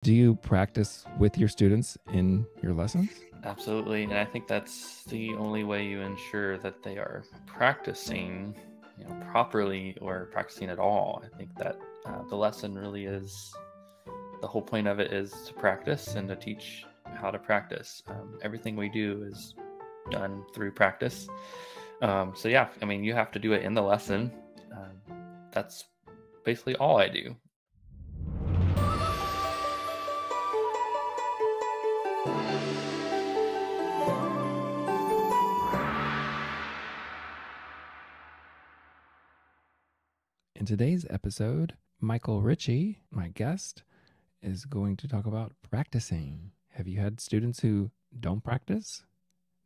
Do you practice with your students in your lessons? Absolutely, and I think that's the only way you ensure that they are practicing, properly or practicing at all. I think that the lesson really is the whole point of it is to practice and to teach how to practice. Everything we do is done through practice. So yeah, I mean, you have to do it in the lesson. That's basically all I do. In today's episode, Michael Richey, my guest, is going to talk about practicing. Have you had students who don't practice?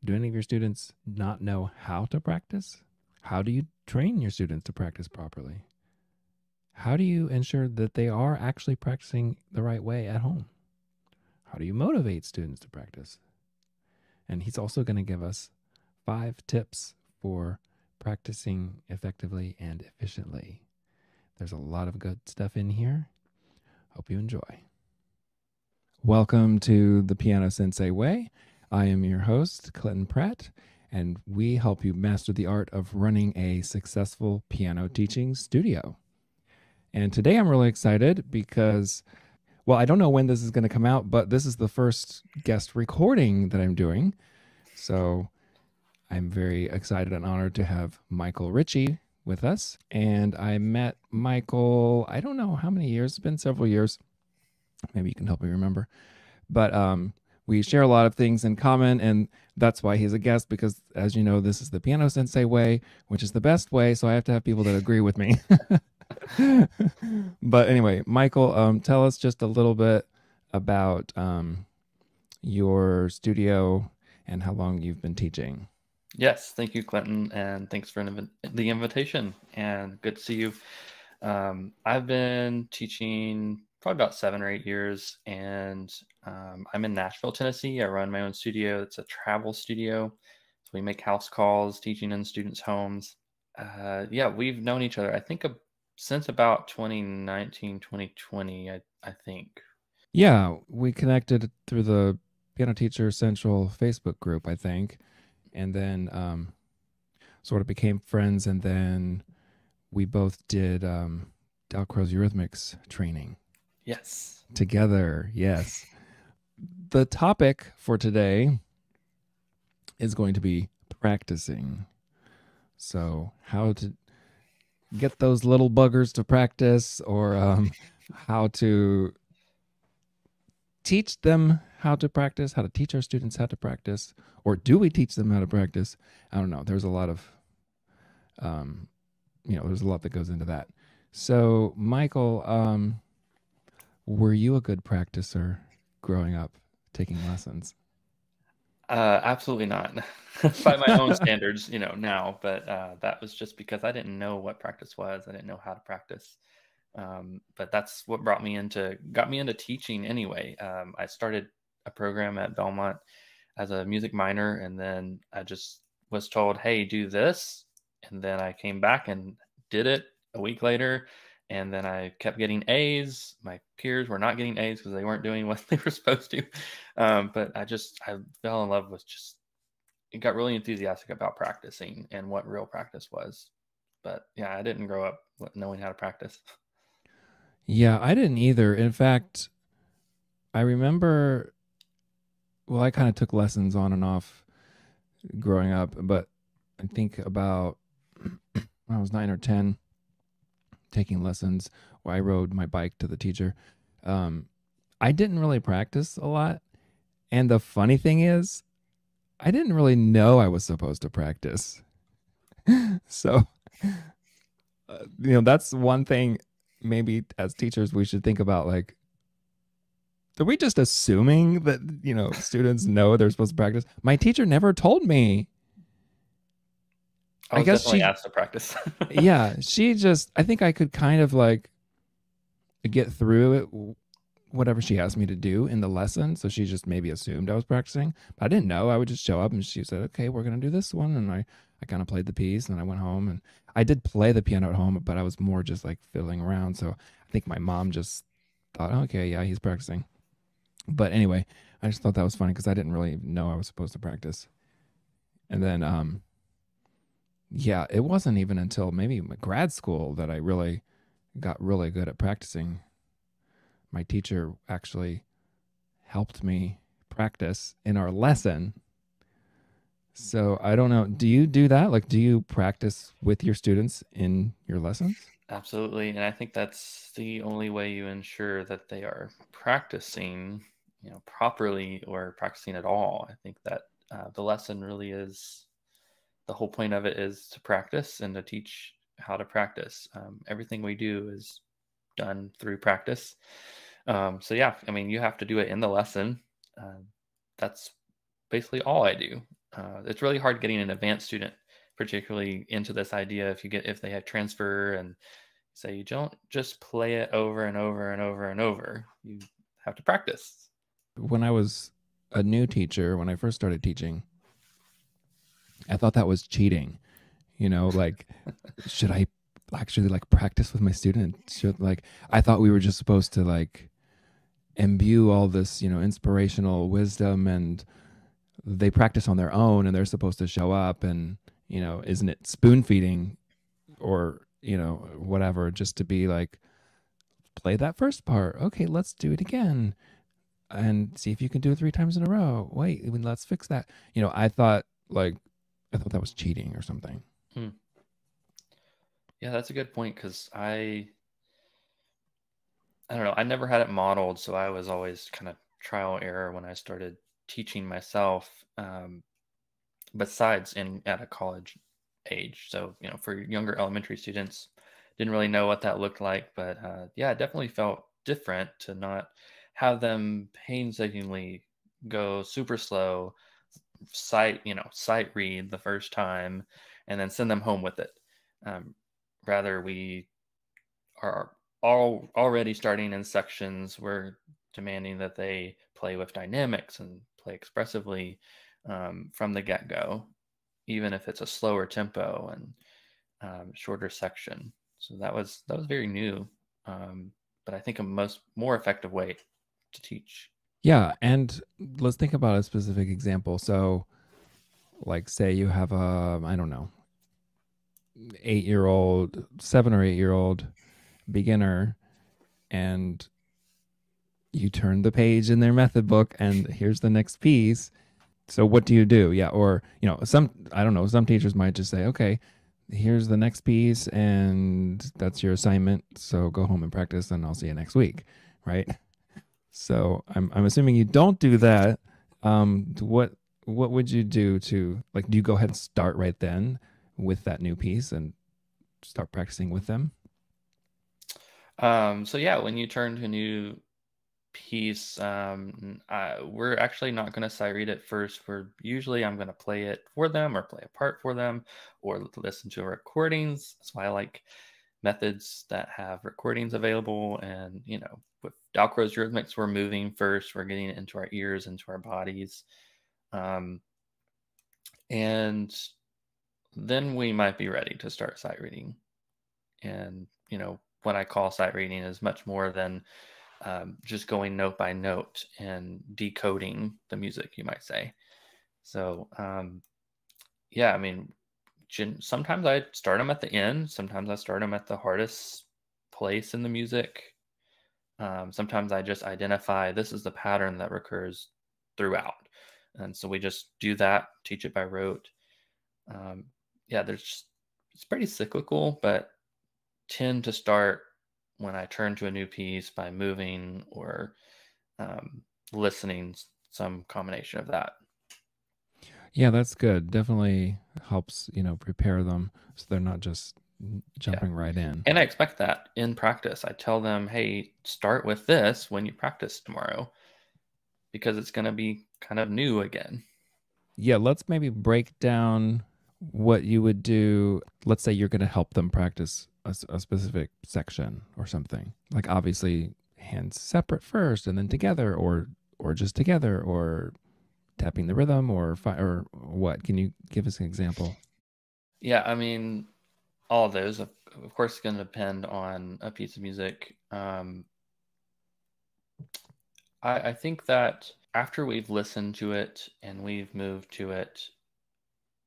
Do any of your students not know how to practice? How do you train your students to practice properly? How do you ensure that they are actually practicing the right way at home? How do you motivate students to practice? And he's also going to give us 5 tips for practicing effectively and efficiently. There's a lot of good stuff in here. Hope you enjoy. Welcome to the Piano Sensei Way. I am your host, Clinton Pratt, and we help you master the art of running a successful piano teaching studio. And today I'm really excited because, well, I don't know when this is going to come out, but this is the first guest recording that I'm doing. So I'm very excited and honored to have Michael Richey with us. And I met Michael, I don't know how many years, it's been several years. Maybe you can help me remember. But we share a lot of things in common, and that's why he's a guest, because as you know, this is the Piano Sensei way, which is the best way. So I have to have people that agree with me. But anyway, Michael, tell us just a little bit about your studio and how long you've been teaching. Yes, thank you, Clinton, and thanks for the invitation. And good to see you. I've been teaching probably about 7 or 8 years, and I'm in Nashville, Tennessee. I run my own studio. It's a travel studio, so we make house calls, teaching in students' homes. Yeah, we've known each other, I think, since about 2019, 2020, I think. Yeah, we connected through the Piano Teacher Central Facebook group, I think, and then sort of became friends, and then we both did Dalcroze Eurythmics training Yes. together. Yes. The topic for today is going to be practicing. So, how to get those little buggers to practice, or how to teach them how to practice, how to teach our students how to practice, or do we teach them how to practice? I don't know. There's a lot of, there's a lot that goes into that. So, Michael, were you a good practicer growing up taking lessons? Absolutely not. By my own standards, now, but that was just because I didn't know what practice was. I didn't know how to practice. But that's what got me into teaching anyway. I started a program at Belmont as a music minor, and then I just was told, "Hey, do this," and then I came back and did it a week later, and then I kept getting A's. My peers were not getting A's because they weren't doing what they were supposed to. But I fell in love with got really enthusiastic about practicing and what real practice was. But yeah, I didn't grow up knowing how to practice. Yeah, I didn't either. In fact, I remember, well, I kind of took lessons on and off growing up, but I think about when I was 9 or 10, taking lessons where I rode my bike to the teacher. I didn't really practice a lot. And the funny thing is, I didn't really know I was supposed to practice. So, that's one thing maybe as teachers we should think about. Like, are we just assuming that, students know they're supposed to practice? My teacher never told me. I I was guess definitely she, asked to practice. yeah, I think I could kind of like get through it, whatever she asked me to do in the lesson. So she just maybe assumed I was practicing. But I didn't know. I would just show up and she said, okay, we're going to do this one. And I kind of played the piece and I went home, and I did play the piano at home, but I was more just like fiddling around. So I think my mom just thought, okay, yeah, he's practicing. But anyway, I just thought that was funny because I didn't really know I was supposed to practice. And then, yeah, it wasn't even until maybe grad school that I really got really good at practicing. My teacher actually helped me practice in our lesson. So I don't know. Do you do that? Like, do you practice with your students in your lessons? Absolutely. And I think that's the only way you ensure that they are practicing, properly or practicing at all. I think that the lesson really is the whole point of it is to practice and to teach how to practice. Everything we do is done through practice. So yeah, I mean, you have to do it in the lesson. Uh, that's basically all I do. It's really hard getting an advanced student, particularly into this idea. If they have transfer and say you don't just play it over and over and over and over, you have to practice. When I was a new teacher, when I first started teaching, I thought that was cheating. Like, should I actually like practice with my student? Should like I thought we were just supposed to like imbue all this, inspirational wisdom, and they practice on their own and they're supposed to show up, and isn't it spoon feeding or whatever, just to be like, play that first part, okay, let's do it again and see if you can do it 3 times in a row, wait, let's fix that. I thought that was cheating or something. Hmm. Yeah, that's a good point because I don't know, I never had it modeled, so I was always kind of trial error when I started teaching myself. Besides in at a college age. So, for younger elementary students, didn't really know what that looked like, but yeah, it definitely felt different to not have them painstakingly go super slow, sight read the first time, and then send them home with it. Um, Rather, we are all already starting in sections. We're demanding that they play with dynamics and play expressively from the get go, even if it's a slower tempo and shorter section. So that was very new, but I think a more effective way to teach. Yeah, and let's think about a specific example. So, like, say you have a, I don't know, 8 year old, 7 or 8 year old beginner, and you turn the page in their method book, and here's the next piece. So what do you do? Yeah, or some, I don't know, some teachers might just say, okay, here's the next piece, and that's your assignment. So go home and practice, and I'll see you next week, right? So I'm assuming you don't do that. What would you do to, like? Do you go ahead and start right then with that new piece and start practicing with them? So yeah, when you turn to a new piece, we're actually not going to sight read it first. I'm going to play it for them or play a part for them or listen to recordings. That's why I like methods that have recordings available. And, with Dalcroze rhythmics, we're moving first. We're getting it into our ears, into our bodies. Um, and then we might be ready to start sight reading. And, what I call sight reading is much more than just going note by note and decoding the music, you might say. So, yeah, I mean, sometimes I start them at the end. Sometimes I start them at the hardest place in the music. Sometimes I just identify this is the pattern that recurs throughout. And so we just do that, teach it by rote. Um, yeah, it's pretty cyclical, but tend to start when I turn to a new piece by moving or um, listening, some combination of that. Yeah, that's good. Definitely helps, prepare them so they're not just Yeah. jumping right in. And I expect that in practice. I tell them, hey, start with this when you practice tomorrow because it's going to be kind of new again. Yeah, let's maybe break down what you would do. Let's say you're going to help them practice a specific section or something. Like, obviously, hands separate first and then together, or just together, or tapping the rhythm, or what? Can you give us an example? Yeah, I mean, all of those, of course, going to depend on a piece of music. I think that after we've listened to it and we've moved to it,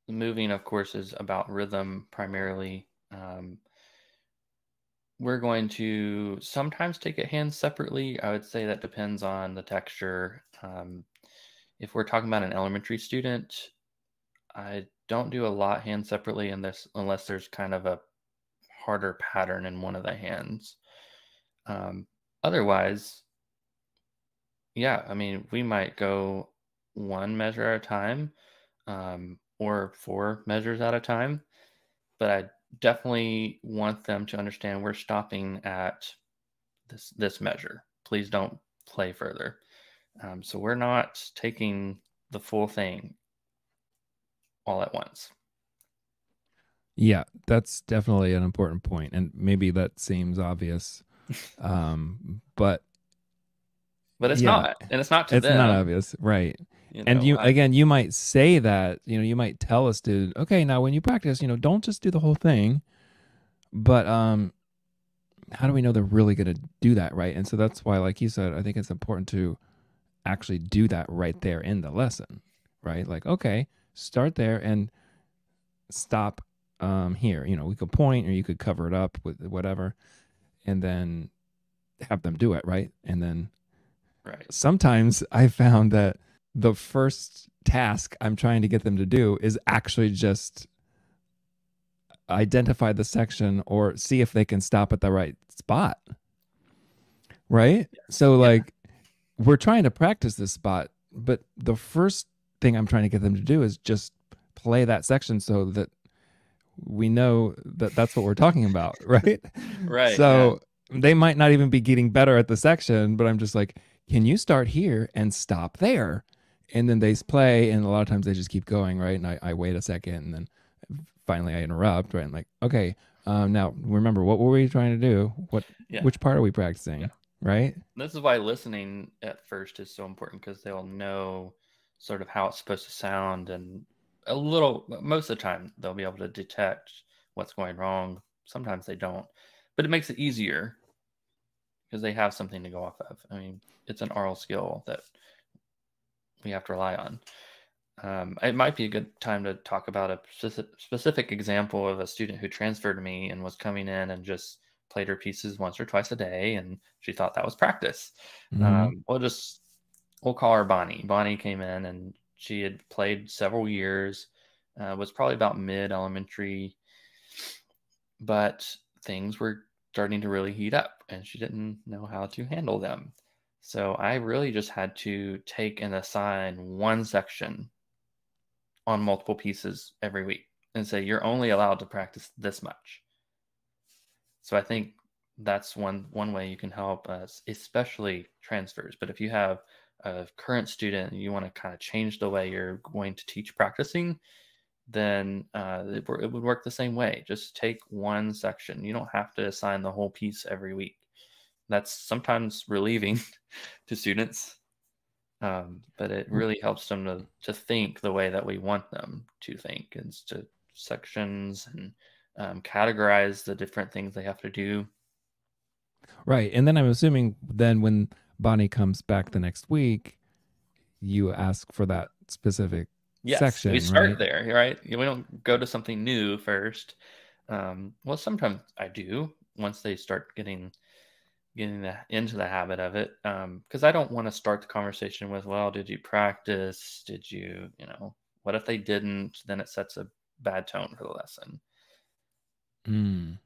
moving, of course, is about rhythm primarily. We're going to sometimes take it hands separately. I would say that depends on the texture. If we're talking about an elementary student, I don't do a lot hand separately in this unless there's kind of a harder pattern in one of the hands. Um, Otherwise, yeah, I mean, we might go one measure at a time, or four measures at a time, but I definitely want them to understand we're stopping at this measure. Please don't play further. So we're not taking the full thing all at once. Yeah, that's definitely an important point, and maybe that seems obvious, but But it's yeah, not, and it's not to it's not them. obvious, right? You And know, you again, you might say that, you might tell a student, okay, now when you practice, don't just do the whole thing, but how do we know they're really going to do that, right? And so that's why, like you said, I think it's important to actually do that right there in the lesson, right? Like, okay, start there and stop here. We could point or you could cover it up with whatever, and then have them do it, right? And then right. sometimes I found that the first task I'm trying to get them to do is actually just identify the section or see if they can stop at the right spot, right? Yes. So Yeah. like we're trying to practice this spot, but the first thing I'm trying to get them to do is just play that section so that we know that that's what we're talking about, right? Right. Yeah. So they might not even be getting better at the section, but I'm just like, can you start here and stop there? And then they play, and a lot of times they just keep going, right? And I wait a second, and then finally I interrupt, right? I'm like, okay, now remember, what were we trying to do? Yeah. Which part are we Yeah. practicing, right? This is why listening at first is so important because they'll know sort of how it's supposed to sound, and most of the time they'll be able to detect what's going wrong. Sometimes they don't, but it makes it easier because they have something to go off of. I mean, it's an oral skill that we have to rely on. It might be a good time to talk about a specific example of a student who transferred to me and was coming in and just played her pieces once or twice a day, and she thought that was practice. Mm-hmm. We'll call her Bonnie. Bonnie came in and she had played several years, was probably about mid elementary, but things were starting to really heat up and she didn't know how to handle them. So I really just had to take and assign one section on multiple pieces every week and say, you're only allowed to practice this much. So I think that's one way you can help us, especially transfers. But if you have a current student and you want to kind of change the way you're going to teach practicing, then it would work the same way. Just take one section. You don't have to assign the whole piece every week. That's sometimes relieving to students, but it really helps them to think the way that we want them to think, and to sections and categorize the different things they have to do. Right. And then I'm assuming then when Bonnie comes back the next week, you ask for that specific Yes, we section, start right? there, right? We don't go to something new first. Well, sometimes I do once they start into the habit of it, because I don't want to start the conversation with, well, did you practice, did you, what if they didn't, then it sets a bad tone for the lesson. Mm.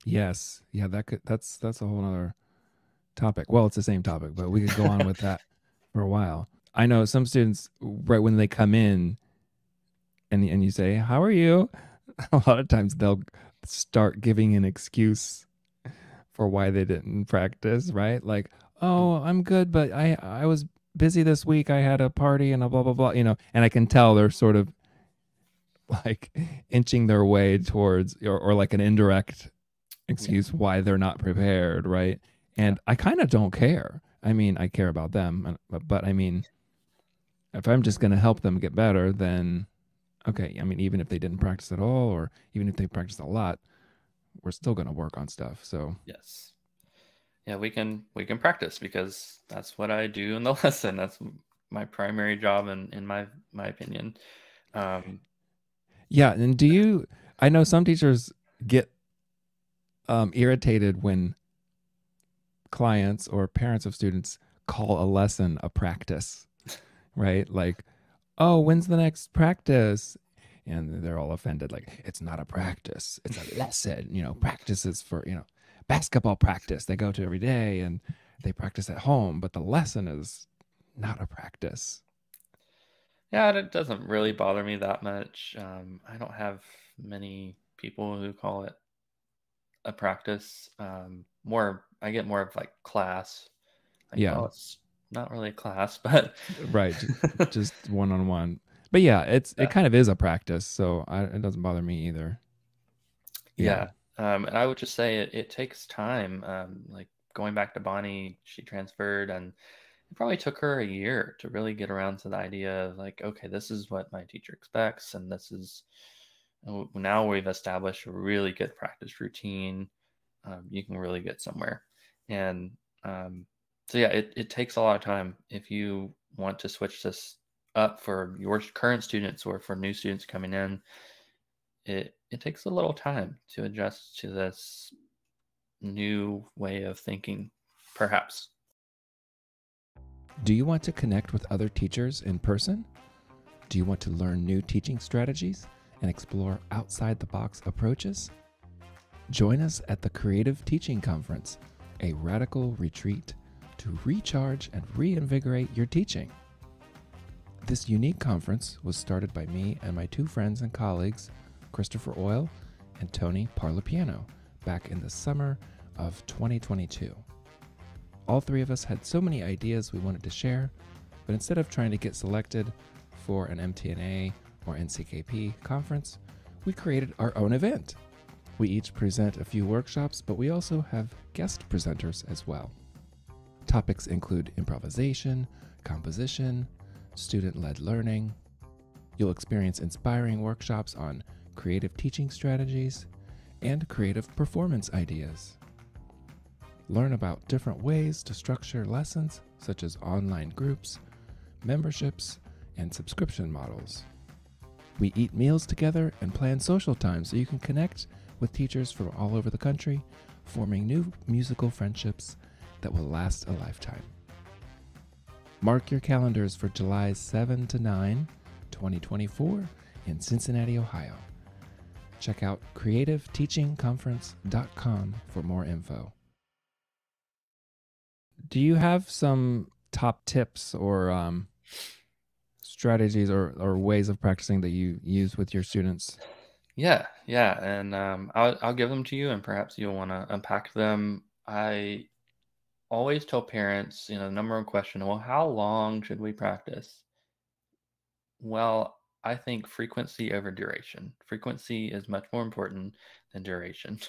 Yes. Yeah, that's a whole other topic. Well, it's the same topic, but we could go on with that for a while. I know some students right when they come in and you say, "How are you?" A lot of times they'll start giving an excuse for why they didn't practice, right? Like, "Oh, I'm good, but I was busy this week. I had a party and a blah blah blah," and I can tell they're sort of like inching their way towards or like an indirect Yeah, excuse why they're not prepared, right? yeah, And I kind of don't care. I mean, I care about them, but I mean, if I'm just going to help them get better, then okay. I mean, even if they didn't practice at all, or even if they practiced a lot, we're still going to work on stuff. So, yes. Yeah, we can practice because that's what I do in the lesson. That's my primary job in my opinion. Um, Yeah, and I know some teachers get irritated when clients or parents of students call a lesson a practice, right? Like, oh, when's the next practice? And they're all offended. Like, it's not a practice, it's a lesson. Practice is for, basketball practice. They go to every day and they practice at home, but the lesson is not a practice. yeah, it doesn't really bother me that much. I don't have many people who call it a practice. I get more of like class. Like, Yeah, well, it's not really a class, but right. Just one on one. But yeah, it kind of is a practice, so it doesn't bother me either. Yeah. yeah. And I would just say it takes time. Like going back to Bonnie, she transferred, and it probably took her a year to really get around to the idea of like, okay, this is what my teacher expects, and this is now we've established a really good practice routine. You can really get somewhere, and so yeah, it takes a lot of time if you want to switch this up for your current students or for new students coming in. It takes a little time to adjust to this new way of thinking, perhaps. Do you want to connect with other teachers in person? Do you want to learn new teaching strategies and explore outside the box approaches? Join us at the Creative Teaching Conference, a radical retreat to recharge and reinvigorate your teaching. This unique conference was started by me and my two friends and colleagues, Christopher Oil and Tony Parlapiano, back in the summer of 2022. All three of us had so many ideas we wanted to share, but instead of trying to get selected for an MTNA or NCKP conference, we created our own event. We each present a few workshops, but we also have guest presenters as well. Topics include improvisation, composition, student-led learning. You'll experience inspiring workshops on creative teaching strategies and creative performance ideas. Learn about different ways to structure lessons, such as online groups, memberships, and subscription models. We eat meals together and plan social time so you can connect with teachers from all over the country, forming new musical friendships that will last a lifetime. Mark your calendars for July 7 to 9, 2024 in Cincinnati, Ohio. Check out creativeteachingconference.com for more info. Do you have some top tips or strategies or ways of practicing that you use with your students? Yeah, and I'll give them to you, and perhaps you'll want to unpack them. I always tell parents, the number one question, well, how long should we practice? Well, I think frequency over duration. Frequency is much more important than duration.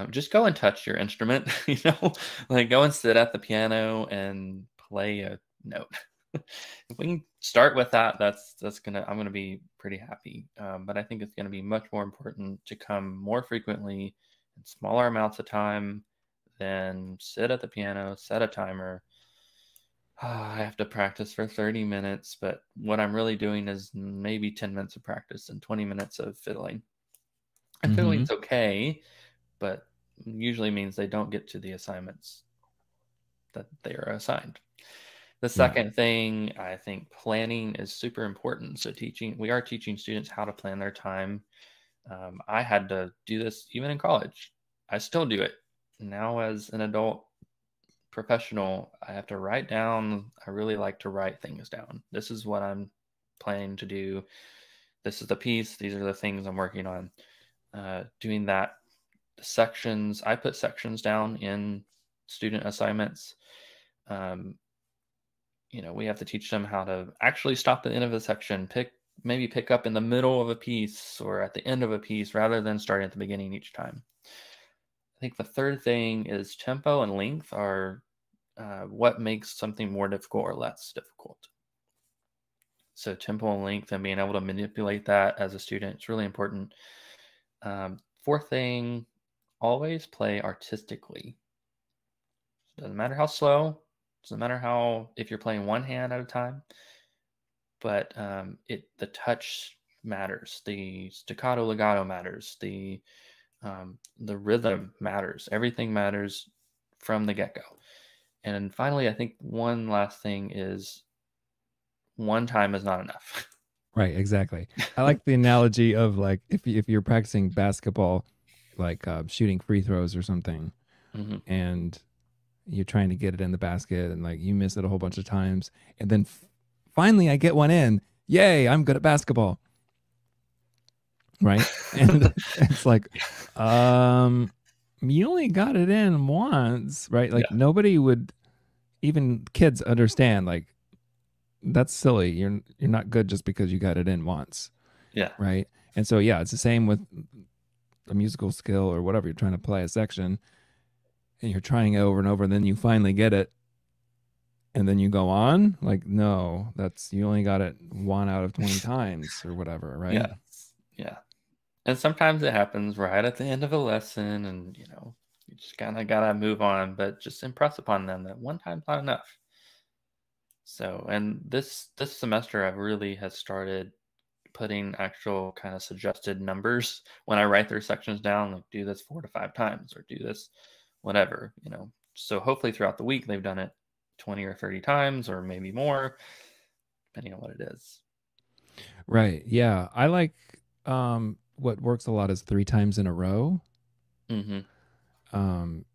Just go and touch your instrument, like go and sit at the piano and play a note. If we can start with that, I'm gonna be pretty happy. But I think it's gonna be much more important to come more frequently in smaller amounts of time than sit at the piano, set a timer. I have to practice for 30 minutes, but what I'm really doing is maybe 10 minutes of practice and 20 minutes of fiddling. And Mm-hmm. fiddling's okay, but usually means they don't get to the assignments that they are assigned. The Yeah. second thing, I think planning is super important. So we are teaching students how to plan their time. I had to do this even in college. I still do it now as an adult professional. I have to write down. I really like to write things down. This is what I'm planning to do. This is the piece. These are the things I'm working on. Doing that, sections. I put sections down in student assignments. Um, we have to teach them how to actually stop at the end of a section, maybe pick up in the middle of a piece or at the end of a piece rather than starting at the beginning each time. I think the third thing is tempo and length are what makes something more difficult or less difficult. So tempo and length and being able to manipulate that as a student is really important. Fourth thing, always play artistically. Doesn't matter how slow, doesn't matter if you're playing one hand at a time, but the touch matters, the staccato legato matters, the rhythm matters, everything matters from the get-go. And finally, I think one last thing is one time is not enough. Right, exactly. I like the analogy of like if you're practicing basketball, like shooting free throws or something, Hmm. and you're trying to get it in the basket, and like you miss it a whole bunch of times, and then finally I get one in. Yay, I'm good at basketball. Right? And it's like, um, you only got it in once, right? Like Yeah, nobody would, even kids understand like that's silly. You're not good just because you got it in once, yeah, right? And so yeah, it's the same with a musical skill or whatever you're trying to play a section, and you're trying it over and over, and then you finally get it, and then you go on. Like no, that's you only got it 1 out of 20 times or whatever, right? yeah, yeah. And sometimes it happens right at the end of a lesson, and you just kind of gotta move on, but just impress upon them that one time's not enough. So, and this semester, I've really has started putting actual kind of suggested numbers when I write their sections down, like do this 4 to 5 times or do this whatever. So hopefully throughout the week they've done it 20 or 30 times or maybe more, depending on what it is. Right. Yeah. I like what works a lot is 3 times in a row. Mm-hmm. Um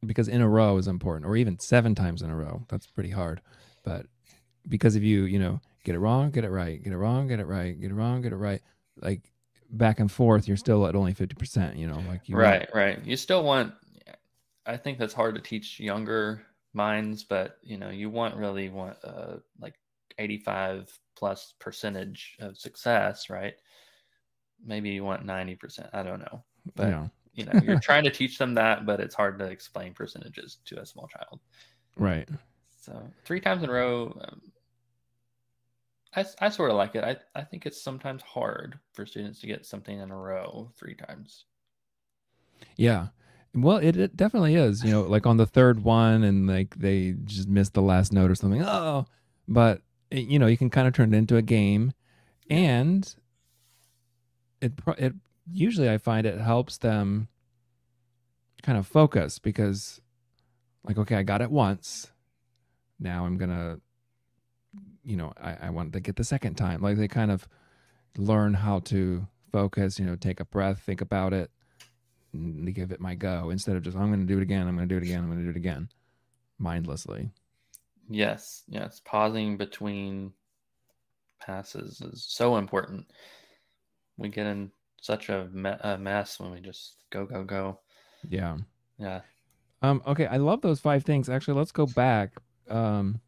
because in a row is important, or even 7 times in a row. That's pretty hard. But because if you get it wrong, get it right, get it wrong, get it right, get it wrong, get it right, like back and forth, you're still at only 50%, like you want. Right, right. You still want, I think that's hard to teach younger minds, but you really want like 85 plus percentage of success, right? Maybe you want 90%. I don't know. But Yeah. you're trying to teach them that, but it's hard to explain percentages to a small child. Right. So 3 times in a row, I sort of like it. I think it's sometimes hard for students to get something in a row 3 times. Yeah. Well, it definitely is, like on the third one and like they just missed the last note or something. Oh, but you can kind of turn it into a game, Yeah. and it usually I find it helps them kind of focus because like okay, I got it once. Now I'm gonna I want to get the second time. Like they kind of learn how to focus. Take a breath, think about it, and give it my go instead of just I'm gonna do it again. I'm gonna do it again. I'm gonna do it again mindlessly. Yes. Yes. Pausing between passes is so important. We get in such a mess when we just go, go, go. Yeah. Yeah. Okay, I love those 5 things. Actually, let's go back. Um,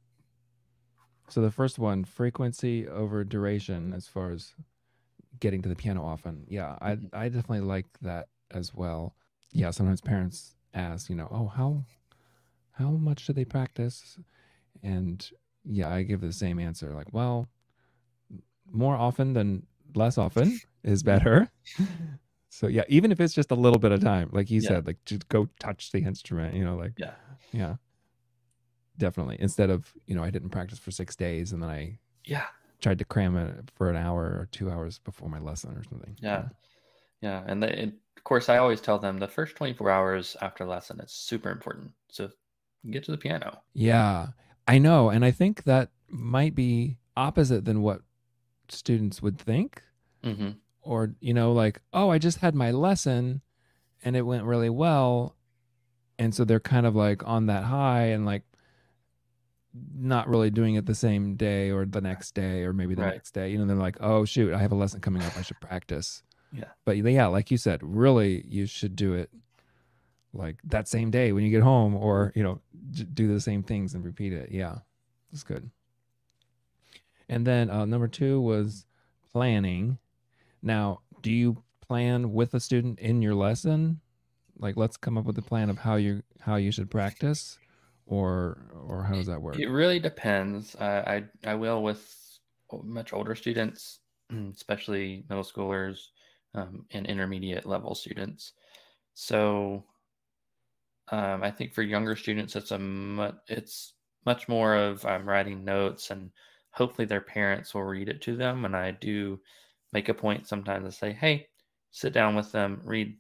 so the first one, frequency over duration, as far as getting to the piano often. Yeah, I Mhm. I definitely like that as well. Yeah, sometimes parents ask, oh, how much do they practice? And yeah, I give the same answer. Like, well, more often than less often is Yeah. better. So yeah, even if it's just a little bit of time, like you Yeah. said, like just go touch the instrument. Like Yeah. yeah, definitely. Instead of I didn't practice for 6 days and then I Yeah. tried to cram it for an hour or 2 hours before my lesson or something. Yeah. Yeah. Yeah. And of course, I always tell them the first 24 hours after lesson is super important. So get to the piano. Yeah, I know. And I think that might be opposite than what students would think. Hmm. Or, like, oh, I just had my lesson and it went really well. And so they're kind of like on that high and like not really doing it the same day or the next day or maybe the Right. next day. They're like, oh, shoot, I have a lesson coming up. I should practice. Yeah. But yeah, like you said, really, you should do it like that same day when you get home or, do the same things and repeat it. Yeah, that's good. And then number two was planning. Now, do you plan with a student in your lesson? Like, let's come up with a plan of how you should practice, or how does that It work? really depends. I will with much older students, especially middle schoolers, and intermediate level students. So I think for younger students, it's much more of I'm writing notes, and hopefully their parents will read it to them. And I do make a point sometimes to say, "Hey, sit down with them, read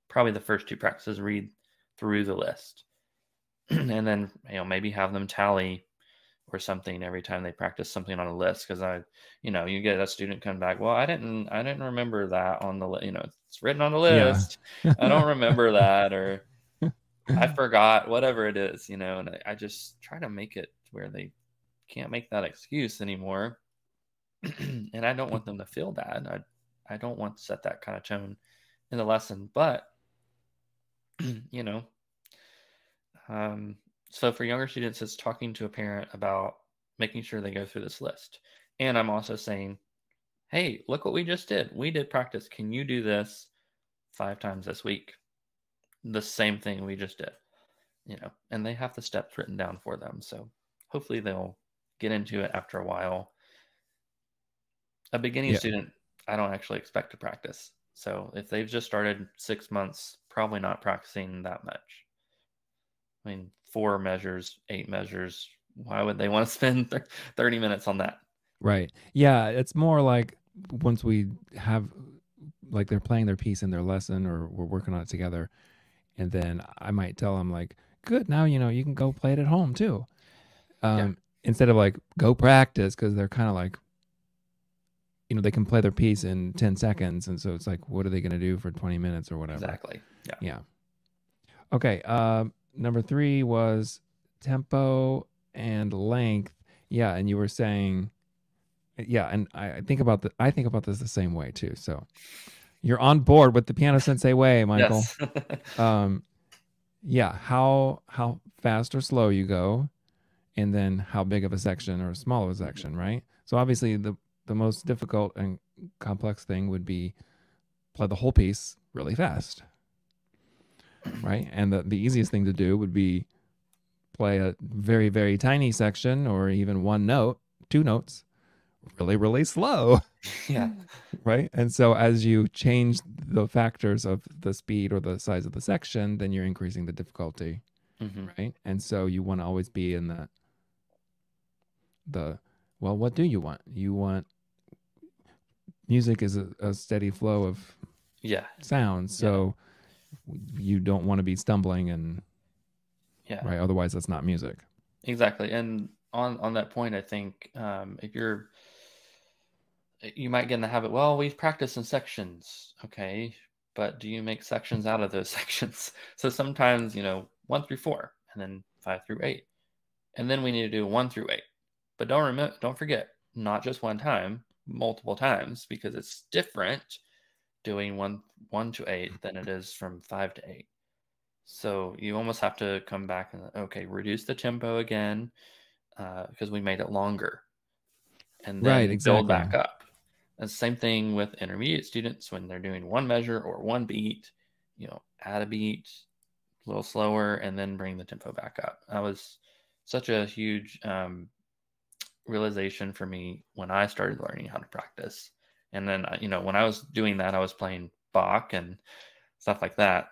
probably the first two practices, read through the list, and then maybe have them tally or something every time they practice something on a list." Because you get a student come back, well, I didn't remember that on the it's written on the Yeah. list. I don't remember that, or I forgot, whatever it is, and I just try to make it to where they can't make that excuse anymore. And I don't want them to feel bad. I don't want to set that kind of tone in the lesson, but you know, um, so for younger students, it's talking to a parent about making sure they go through this list. And I'm also saying, hey, look what we just did. We did practice. Can you do this 5 times this week? The same thing we just did, and they have the steps written down for them. So hopefully they'll get into it after a while. A beginning Yeah. student, I don't actually expect to practice. So if they've just started 6 months, probably not practicing that much. I mean, 4 measures, 8 measures. Why would they want to spend 30 minutes on that? Right. Yeah. It's more like once we have, like, they're playing their piece in their lesson or we're working on it together. And then I might tell them, like, good, now, you can go play it at home too. Yeah, Instead of like, go practice, because they're kind of like, they can play their piece in 10 seconds. And so it's like, what are they going to do for 20 minutes or whatever? exactly. Yeah. Yeah. Okay. Number 3 was tempo and length. Yeah. And you were saying, yeah. And I think about this the same way too. So you're on board with the Piano Sensei way, Michael. Yes. Yeah. How fast or slow you go, and then how big of a section or small of a Mhm. section, right? So obviously the most difficult and complex thing would be play the whole piece really fast, right? And the easiest thing to do would be play a very, very tiny section or even one note, two notes, really, really slow, Yeah. right? And so as you change the factors of the speed or the size of the section, then you're increasing the difficulty, Hmm. right? And so you want to always be in well, what do you want? You want music is a steady flow of Yeah. sounds, Yeah. so you don't want to be stumbling and Yeah. right. Otherwise, that's not music. Exactly. And on that point, I think if you might get in the habit, well, we've practiced in sections, okay, but do you make sections out of those sections? So sometimes, 1 through 4, and then 5 through 8, and then we need to do 1 through 8. But don't forget, not just one time, multiple times, because it's different doing one to 8 than it is from 5 to 8. So you almost have to come back and okay, reduce the tempo again because we made it longer, and Right. then build Exactly. back up. And same thing with intermediate students when they're doing one measure or one beat, add a beat a little slower and then bring the tempo back up. That was such a huge realization for me when I started learning how to practice. And then, when I was doing that, I was playing Bach and stuff like that.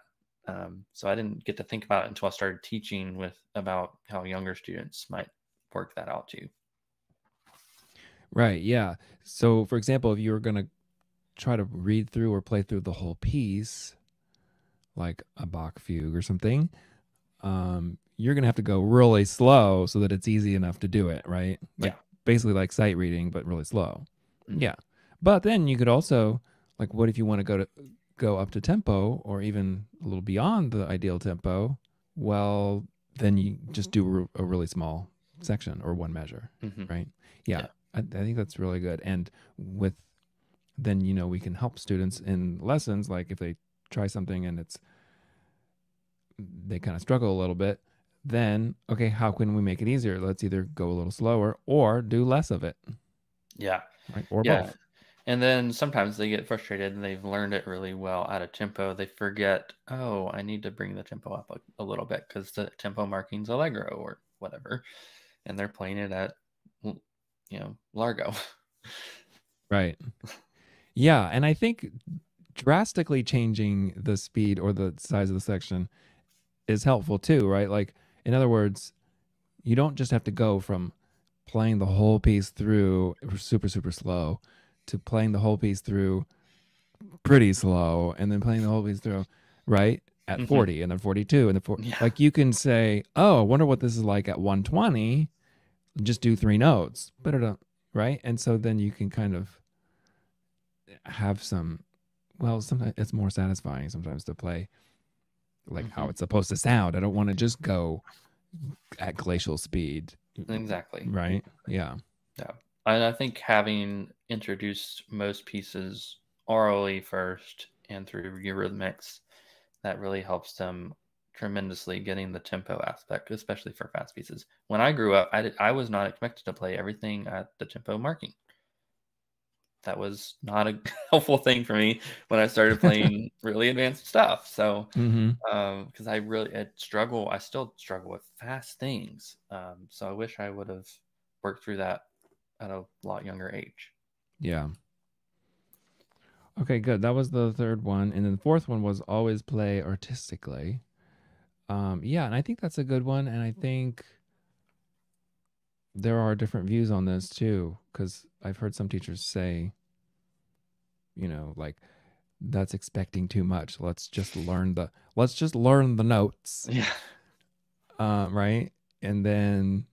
So I didn't get to think about it until I started teaching about how younger students might work that out too. Right. Yeah. So, for example, if you were going to try to read through or play through the whole piece, like a Bach fugue or something, you're going to have to go really slow so that it's easy enough to do it, right? Like Yeah. basically like sight reading, but really slow. Mhm. Yeah. But then you could also, like, what if you want to go up to tempo or even a little beyond the ideal tempo? Well, then you just do a really small section or one measure, Mhm. right? Yeah. Yeah. I think that's really good. And with then, we can help students in lessons, like if they try something and they kind of struggle a little bit, then okay, how can we make it easier? Let's either go a little slower or do less of it, Yeah. right? Or Yeah. both. And then sometimes they get frustrated and they've learned it really well out of tempo. They forget, oh, I need to bring the tempo up a little bit because the tempo marking's allegro or whatever. And they're playing it at, largo. Right. Yeah, and I think drastically changing the speed or the size of the section is helpful too, right? Like, in other words, you don't just have to go from playing the whole piece through super, super slow to playing the whole piece through pretty slow and then playing the whole piece through, right? At Hmm. 40 and then 42 and then Yeah. like you can say, oh, I wonder what this is like at 120. Just do three notes, right? And so then you can kind of have some, well, sometimes it's more satisfying sometimes to play like how Hmm. it's supposed to sound. I don't want to just go at glacial speed, Exactly. right? Exactly. Yeah. Yeah. And I think having introduced most pieces orally first and through eurythmics, that really helps them tremendously getting the tempo aspect, especially for fast pieces. When I grew up, I was not expected to play everything at the tempo marking. That was not a helpful thing for me when I started playing really advanced stuff. So, Mm-hmm. because I still struggle with fast things. So I wish I would have worked through that at a lot younger age. Yeah. Okay, good. That was the third one. And then the fourth one was always play artistically. Yeah, and I think that's a good one. And I think there are different views on this too, because I've heard some teachers say, like that's expecting too much. Let's just learn the notes, Yeah. right? And then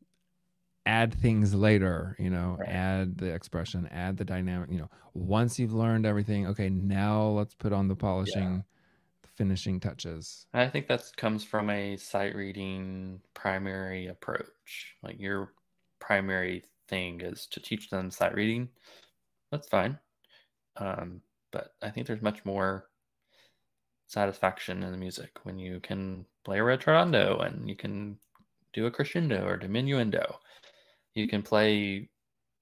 add things later, Right. add the expression, add the dynamic, once you've learned everything, okay, now let's put on the Yeah. polishing, the finishing touches. I think that comes from a sight reading primary approach. Like your primary thing is to teach them sight reading. That's fine. Um, but I think there's much more satisfaction in the music when you can play a retrondo and you can do a crescendo or diminuendo. You can play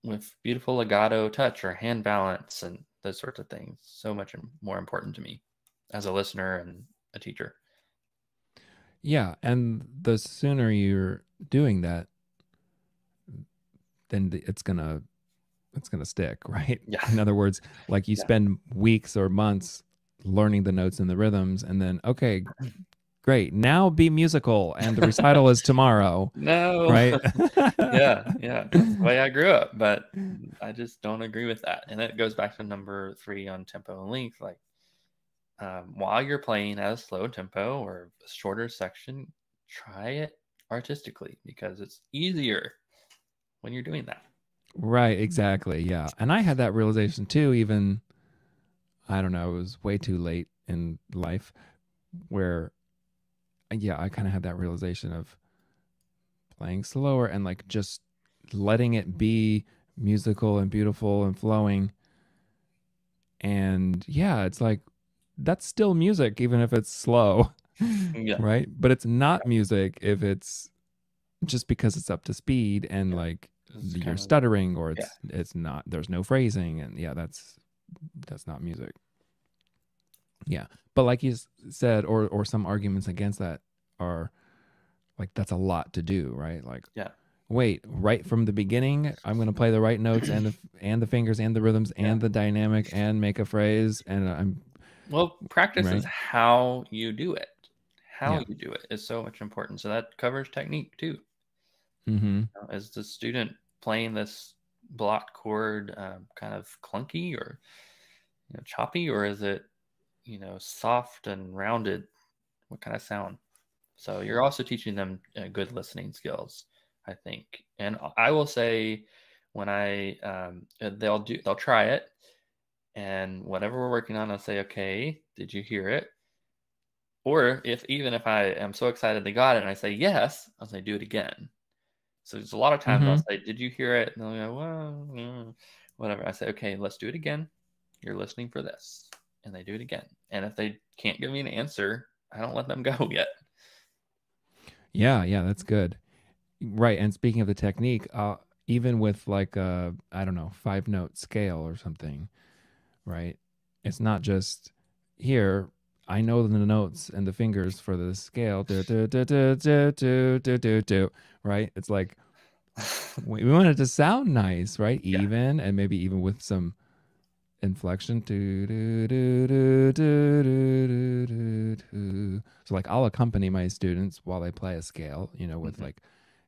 with beautiful legato touch or hand balance and those sorts of things. So much more important to me as a listener and a teacher. Yeah, and the sooner you're doing that, then it's gonna stick, right? Yeah. In other words, like you Yeah. spend weeks or months learning the notes and the rhythms, and then okay, great, now be musical, and the recital is tomorrow, No. right? Yeah, yeah, that's the way I grew up, but I just don't agree with that. And it goes back to number 3 on tempo and length. Like, while you're playing at a slow tempo or a shorter section, try it artistically because it's easier when you're doing that. Right, exactly. Yeah. And I had that realization too, even, I don't know, it was way too late in life where, yeah, I kind of had that realization of playing slower and like just letting it be musical and beautiful and flowing. And yeah, it's like that's still music, even if it's slow, Yeah, right? But it's not music if it's just because it's up to speed and yeah. like It's you're kind of stuttering or yeah, it's not, there's no phrasing. And yeah, that's not music. Yeah. But like you said, or some arguments against that are like that's a lot to do, right? Like, yeah, wait, right from the beginning, I'm going to play the right notes and the fingers and the rhythms yeah. and the dynamic and make a phrase and I'm Well, practice is right. how you do it. How Yeah. you do it is so much important. So that covers technique too. Mm-hmm. Is the student playing this blocked chord kind of clunky or choppy, or is it soft and rounded? What kind of sound? So you're also teaching them good listening skills, I think. And I will say, when they'll try it, and whatever we're working on, I'll say, okay, did you hear it? Or even if I am so excited they got it, and I say yes, I'll say do it again. So there's a lot of times I'll Mm-hmm. say, "Did you hear it?" And they'll go, "Well, whatever." I say, "Okay, let's do it again. You're listening for this," and they do it again. And if they can't give me an answer, I don't let them go yet. Yeah. Yeah. That's good. Right. And speaking of the technique, even with like a, I don't know, 5 note scale or something, right? It's not just here. I know the notes and the fingers for the scale. Do, do, do, do, do, do, do, do, do, right? It's like we want it to sound nice, right? Yeah, Even and maybe even with some inflection. Do, do, do, do, do, do, do, do. So like I'll accompany my students while they play a scale, with Hmm. like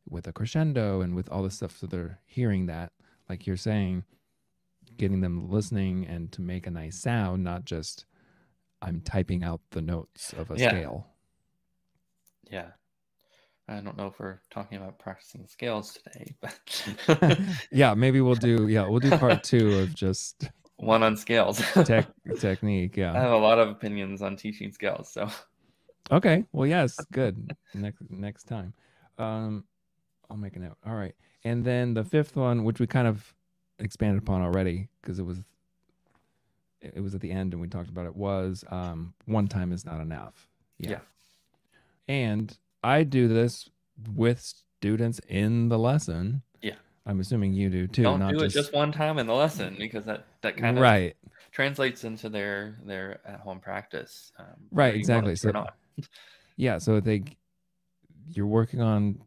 with a crescendo and with all this stuff, so they're hearing that, like you're saying, getting them listening and to make a nice sound, not just I'm typing out the notes of a Yeah, scale. yeah. I don't know if we're talking about practicing scales today, but Yeah, maybe we'll do part two of just one on scales. technique. I Yeah. have a lot of opinions on teaching scales, so Okay. Well, yes, good. Next time. Um, I'll make a note. All right. And then the fifth one, which we kind of expanded upon already because it was at the end and we talked about it, was one time is not enough. Yeah. yeah. And I do this with students in the lesson. Yeah. I'm assuming you do too, Don't not do it just just one time in the lesson because that kind of right. translates into their at-home practice, Right, whether you want it exactly. to or So not. yeah, so you're working on,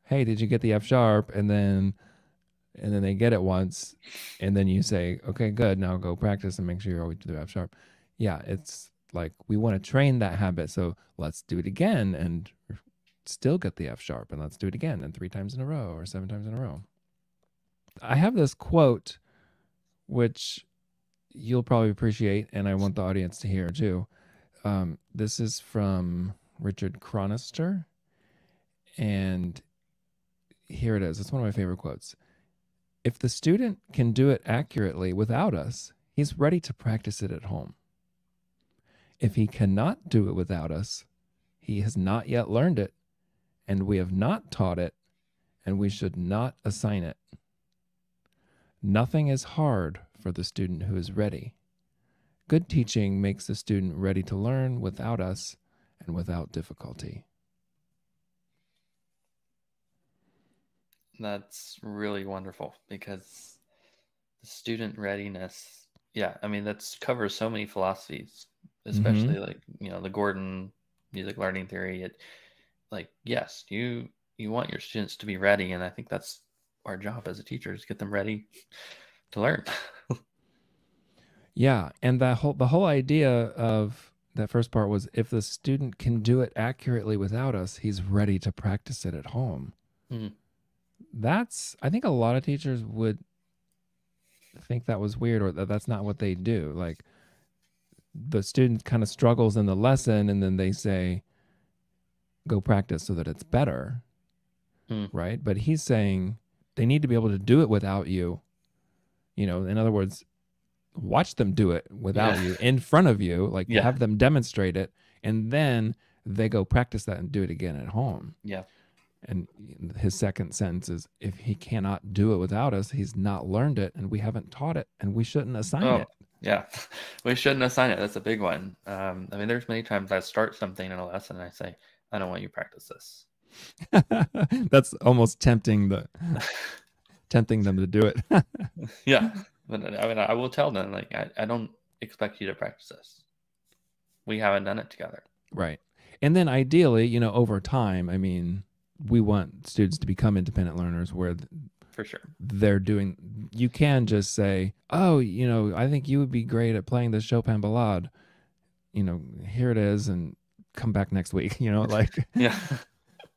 hey, did you get the F sharp? And then they get it once, and then you say, okay, good, now go practice and make sure you always do F sharp. Yeah, it's like we want to train that habit, so let's do it again and still get the F sharp, and let's do it again, and 3 times in a row or 7 times in a row. I have this quote which you'll probably appreciate, and I want the audience to hear too. This is from Richard Chronister, and here it is. It's one of my favorite quotes. If the student can do it accurately without us, he's ready to practice it at home. If he cannot do it without us, he has not yet learned it, and we have not taught it, and we should not assign it. Nothing is hard for the student who is ready. Good teaching makes the student ready to learn without us and without difficulty. That's really wonderful because the student readiness, yeah, I mean that's covers so many philosophies, Mm-hmm. especially like, the Gordon music learning theory. It like yes, you want your students to be ready, and I think that's our job as a teacher is get them ready to learn. Yeah, and the whole idea of that first part was if the student can do it accurately without us, he's ready to practice it at home. Mm, That's I think a lot of teachers would think that was weird or that's not what they do. Like the student kind of struggles in the lesson and then they say go practice so that it's better, mm, right? But he's saying they need to be able to do it without you. In other words, watch them do it yeah, without you in front of you, like yeah, have them demonstrate it, and then they go practice that and do it again at home. yeah. And his second sentence is if he cannot do it without us, he's not learned it and we haven't taught it and we shouldn't assign Oh, it. yeah. We shouldn't assign it. That's a big one. I mean, there's many times I start something in a lesson and I say, I don't want you to practice this. That's almost tempting them to do it. Yeah. But I mean, I will tell them, like, I don't expect you to practice this. We haven't done it together. Right. And then ideally, over time, I mean, we want students to become independent learners where For sure. they're doing, you can just say, oh, I think you would be great at playing the Chopin ballade. Here it is, and come back next week, like Yeah.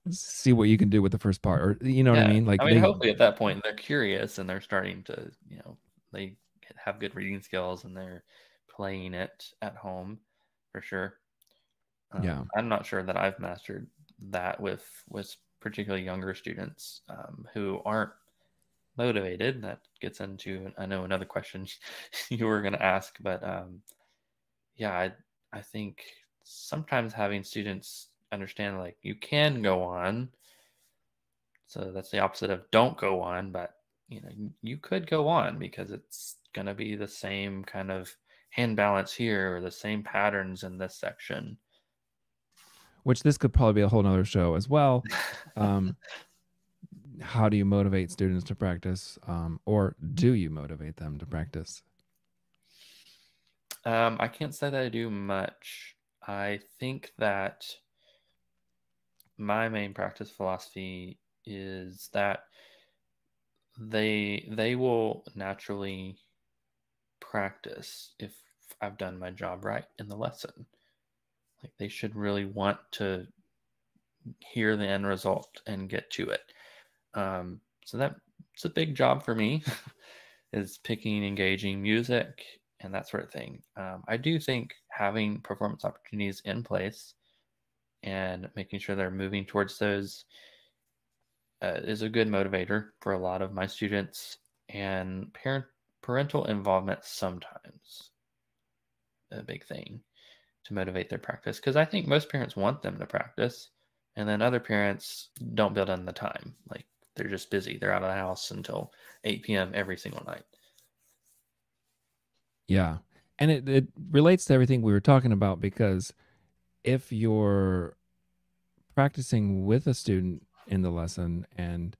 see what you can do with the first part. Or, you know what I Yeah. mean? Like I mean, they, hopefully at that point they're curious and they're starting to, they have good reading skills and they're playing it at home for sure. yeah. I'm not sure that I've mastered that with particularly younger students who aren't motivated. That gets into I know another question you were going to ask, but yeah, I think sometimes having students understand like you can go on, so that's the opposite of don't go on, but you could go on because it's going to be the same kind of hand balance here or the same patterns in this section. Which this could probably be a whole nother show as well. Um, how do you motivate students to practice? Or do you motivate them to practice? I can't say that I do much. I think that my main practice philosophy is that they will naturally practice if I've done my job right in the lesson. Like they should really want to hear the end result and get to it. So that's a big job for me is picking engaging music and that sort of thing. I do think having performance opportunities in place and making sure they're moving towards those is a good motivator for a lot of my students, and parental involvement sometimes a big thing to motivate their practice, because I think most parents want them to practice, and then other parents don't build in the time. Like they're just busy. They're out of the house until 8 p.m. every single night. Yeah. And it relates to everything we were talking about, because if you're practicing with a student in the lesson and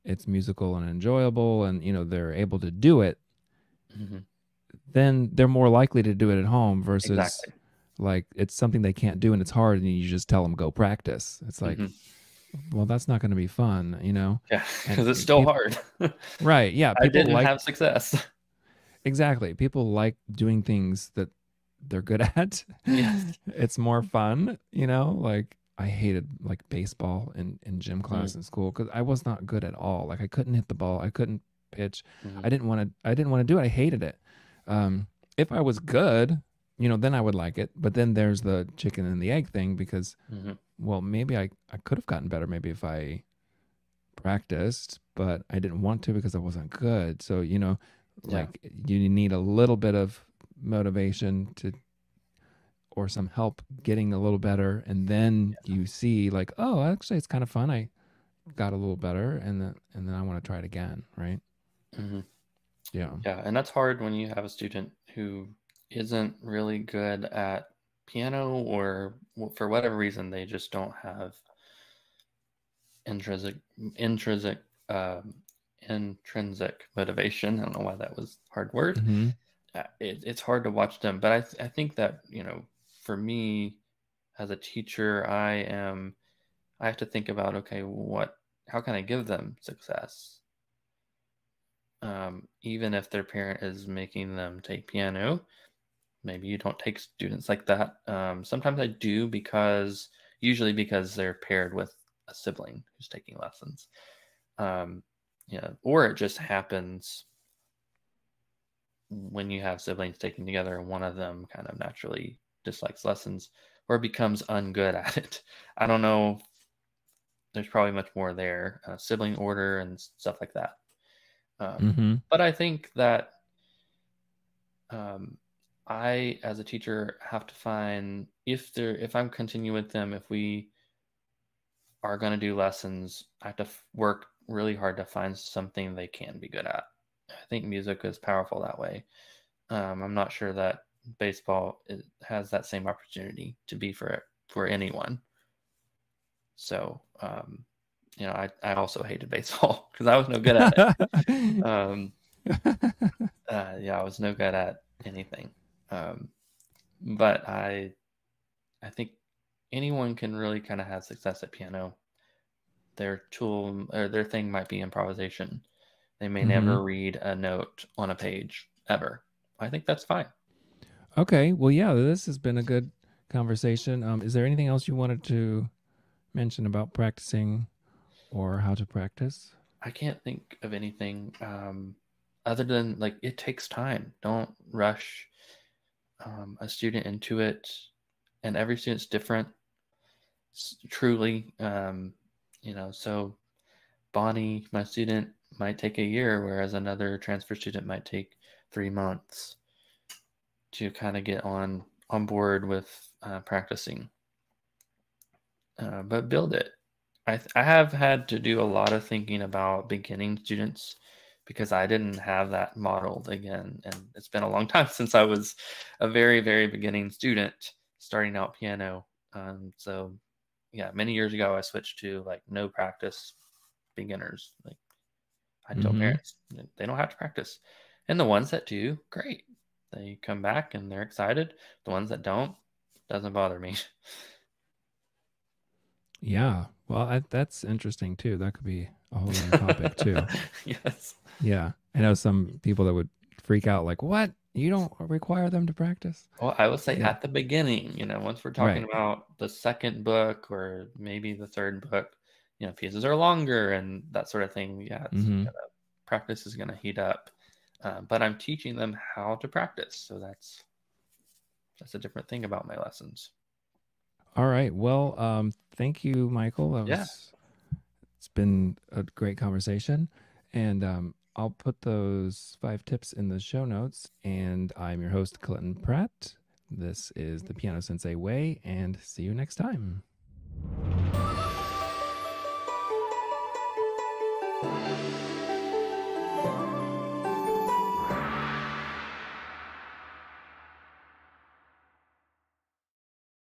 it's musical and enjoyable and they're able to do it, Hmm. then they're more likely to do it at home versus Exactly. like it's something they can't do and it's hard and you just tell them go practice. It's like, Hmm. well, that's not going to be fun, Yeah, And because it's still hard. right, yeah, I people didn't like have success. exactly. People like doing things that they're good at. Yes. It's more fun, like I hated like baseball in gym class in school because I was not good at all. Like I couldn't hit the ball. I couldn't pitch. Mm-hmm. I didn't want to do it. I hated it. If I was good, then I would like it. But then there's the chicken and the egg thing because, Hmm. well, maybe I could have gotten better maybe if I practiced, but I didn't want to because I wasn't good. So, Yeah. like you need a little bit of motivation to or some help getting a little better, and then you see like, oh, actually it's kind of fun. I got a little better, and then I want to try it again, right? Hmm. Yeah. Yeah, and that's hard when you have a student who isn't really good at piano, or for whatever reason they just don't have intrinsic intrinsic um, intrinsic motivation. I don't know why that was a hard word. Mm-hmm. It's hard to watch them, but I think that for me as a teacher, I have to think about, okay, how can I give them success, even if their parent is making them take piano. Maybe you don't take students like that. Sometimes I do, usually because they're paired with a sibling who's taking lessons. Um, yeah, or it just happens when you have siblings taking together and one of them kind of naturally dislikes lessons or becomes ungood at it. I don't know. There's probably much more there, sibling order and stuff like that. Um, Mm-hmm. but I think that um, I, as a teacher, have to find if I'm continuing with them, if we are going to do lessons, I have to work really hard to find something they can be good at. I think music is powerful that way. I'm not sure that baseball has that same opportunity to be for anyone. So, I also hated baseball because I was no good at it. Yeah, I was no good at anything. Um, but I think anyone can really kind of have success at piano. Their tool or their thing might be improvisation. They may Mm-hmm. never read a note on a page ever. I think that's fine. Okay. Well, yeah, this has been a good conversation. Is there anything else you wanted to mention about practicing or how to practice? I can't think of anything other than like it takes time. Don't rush a student into it, and every student's different. Truly, so Bonnie, my student, might take a year, whereas another transfer student might take 3 months to kind of get on board with practicing. But build it. I have had to do a lot of thinking about beginning students because I didn't have that modeled again, and it's been a long time since I was a very, very beginning student starting out piano. So yeah, many years ago I switched to like no practice beginners. Like I tell Mm-hmm. parents they don't have to practice, and the ones that do, great. They come back and they're excited. The ones that don't, doesn't bother me. Yeah. Well, that's interesting too. That could be a whole other topic too. Yes. Yeah. I know some people that would freak out like, what? You don't require them to practice? Well, I would say Yeah. at the beginning, once we're talking Right. about the second book or maybe the third book, pieces are longer and that sort of thing. Yeah, Mm-hmm. practice is gonna heat up. But I'm teaching them how to practice, so that's a different thing about my lessons. All right. Well, thank you, Michael. Yeah. It's been a great conversation. And I'll put those 5 tips in the show notes. And I'm your host, Clinton Pratt. This is the Piano Sensei Way, and see you next time.